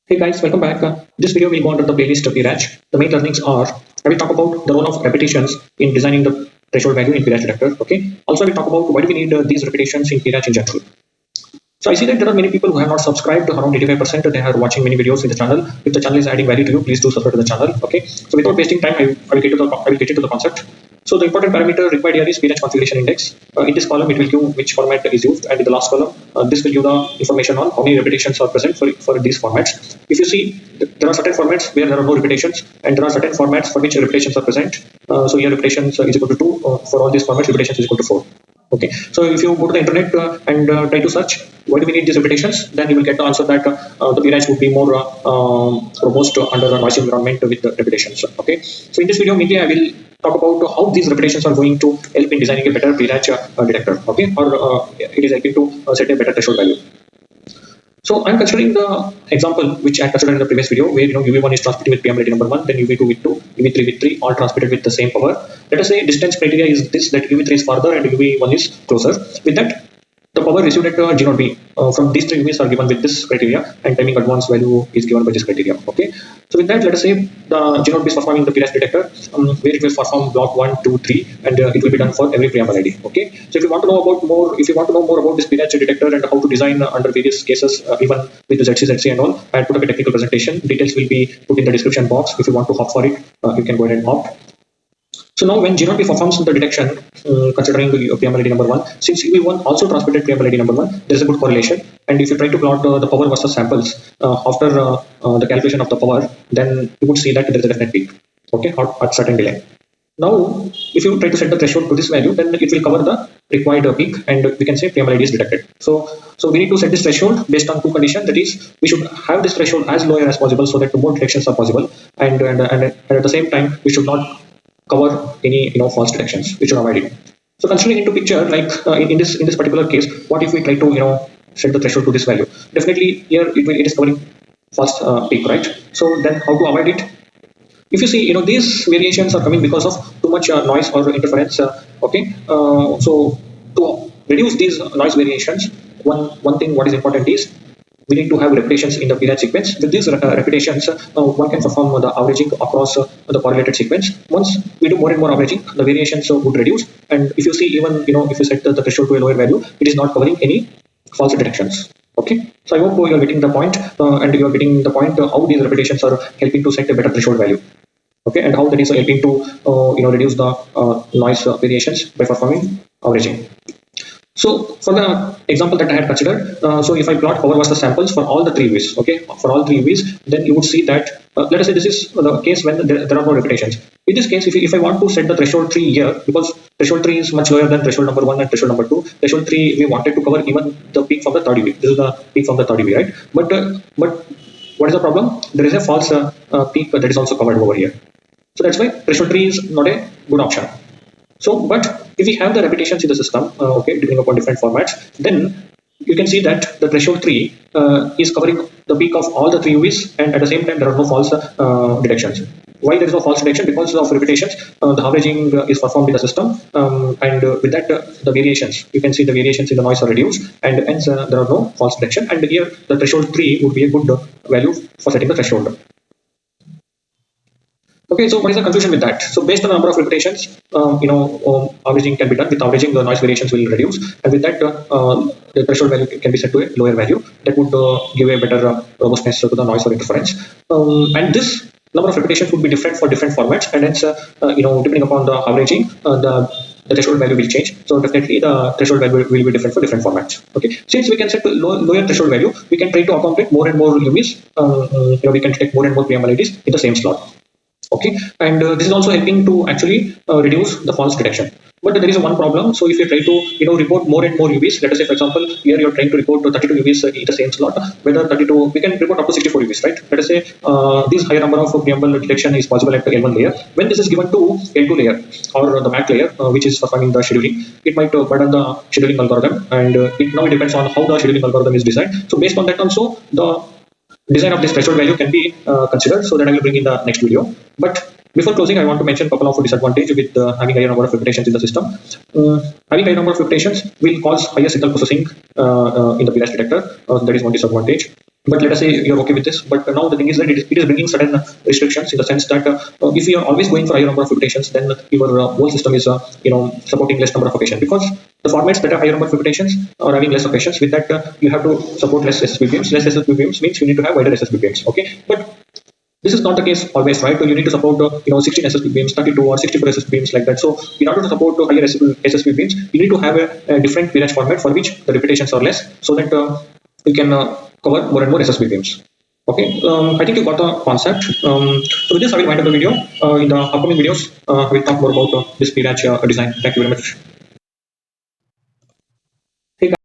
Hey guys, welcome back. This video will go under the playlist PRACH. The main learnings are I will talk about the role of repetitions in designing the threshold value in PRACH detector. Okay. Also, I will talk about why do we need these repetitions in PRACH in general. So I see that there are many people who have not subscribed. Around 85% they are watching many videos in the channel. If the channel is adding value to you, please do subscribe to the channel. Okay. So without wasting time, I will get into the concept. So the important parameter required here is PRACH configuration index. In this column, it will give which format is used, and in the last column, this will give the information on how many repetitions are present for these formats. If you see, there are certain formats where there are no repetitions, and there are certain formats for which repetitions are present. So here repetitions is equal to 2. For all these formats, repetitions is equal to 4. Okay, so if you go to the internet and try to search why do we need these repetitions, then you will get the answer that the PRACH would be more robust under a noisy environment with the repetitions. Okay, so in this video, mainly I will talk about how these repetitions are going to help in designing a better PRACH detector. Okay, or it is helping to set a better threshold value. So I'm considering the example which I considered in the previous video, where UV1 is transmitting with preamble number 1, then UV2 with 2, UV3 with 3, all transmitted with the same power. Let us say distance criteria is this, that UV3 is farther and UV1 is closer. With that, the power received at G0B from these three UVs are given with this criteria, and timing advance value is given by this criteria. Okay. So with that, let us say the G0B is performing the PRACH detector, where it will perform block 1, 2, 3, and it will be done for every preamble ID. Okay. So if you want to know more about this PRACH detector and how to design under various cases, even with the ZCZC and all, I put up a technical presentation. Details will be put in the description box. If you want to opt for it, you can go ahead and opt. So now when G0P performs the detection, considering the preamble ID number 1, since UV1 also transmitted preamble ID number 1, there is a good correlation. And if you try to plot the power versus samples after the calculation of the power, then you would see that there is a definite peak, okay, or at certain delay. Now, if you try to set the threshold to this value, then it will cover the required peak, and we can say preamble ID is detected. So we need to set this threshold based on two conditions. That is, we should have this threshold as low as possible so that more detections are possible, and at the same time, we should not cover any false detections. We should avoid it. So considering into picture, like in this particular case, what if we try to set the threshold to this value? Definitely here it is covering false peak, right? So then how to avoid it? If you see, these variations are coming because of too much noise or interference. Okay, so to reduce these noise variations, one thing what is important is we need to have repetitions in the PRACH sequence. With these repetitions, one can perform the averaging across the correlated sequence. Once we do more and more averaging, the variations would reduce. And if you see, even if you set the threshold to a lower value, it is not covering any false detections. Okay, so I hope you are getting the point, and you are getting the point how these repetitions are helping to set a better threshold value. Okay, and how that is helping to reduce the noise variations by performing averaging. So for the example that I had considered, so if I plot power versus samples for all the three UVs, okay, for all three UVs, then you would see that, let us say this is the case when there are no repetitions. In this case, if I want to set the threshold 3 here, because threshold 3 is much lower than threshold number 1 and threshold number 2, threshold 3 we wanted to cover even the peak from the third UV. This is the peak from the third UV, right? But what is the problem? There is a false peak that is also covered over here. So that's why threshold 3 is not a good option. So, but if we have the repetitions in the system, okay, depending upon different formats, then you can see that the threshold 3 is covering the peak of all the three UVs, and at the same time there are no false detections. Why there is no false detection? Because of repetitions, the averaging is performed in the system, and with that the variations, you can see the variations in the noise are reduced, and hence there are no false detection. And here the threshold 3 would be a good value for setting the threshold. Okay, so what is the conclusion with that? So based on the number of repetitions, averaging can be done. With averaging, the noise variations will reduce, and with that, the threshold value can be set to a lower value. That would give a better robustness to the noise or interference. And this number of repetitions would be different for different formats, and hence, depending upon the averaging, the threshold value will change. So definitely the threshold value will be different for different formats. Okay, since we can set to lower threshold value, we can try to accommodate more and more UVs. We can take more and more preamble IDs in the same slot. Okay, and this is also helping to actually reduce the false detection. But there is one problem. So if you try to report more and more UVs, let us say for example here you're trying to report 32 UVs in the same slot, whether 32 we can report up to 64 UVs, right? Let us say this higher number of preamble detection is possible at the L1 layer. When this is given to L2 layer or the MAC layer, which is performing the scheduling, it might burden the scheduling algorithm, and it depends on how the scheduling algorithm is designed. So based on that also, the design of this threshold value can be considered, so that I will bring in the next video. But before closing, I want to mention a couple of disadvantages with having higher number of repetitions in the system. Having higher number of repetitions will cause higher signal processing in the PRACH detector. That is one disadvantage. But let us say you're okay with this, but now the thing is that it is bringing certain restrictions, in the sense that if you are always going for higher number of repetitions, then your whole system is supporting less number of occasions, because the formats that have higher number of repetitions are having less occasions. With that, you have to support less SSBPMs. Less SSBPMs means you need to have wider SSBPMs. Okay, but this is not the case always, right? You need to support 16 SSBPMs, 32 or 64 SSBPMs, like that. So in order to support higher SSBPMs, you need to have a different PRACH format for which the repetitions are less, so that you can cover more and more SSBPMs. Okay, I think you got the concept. So with this, I will wind up the video. In the upcoming videos, we'll talk more about this PRACH design. Thank you very much.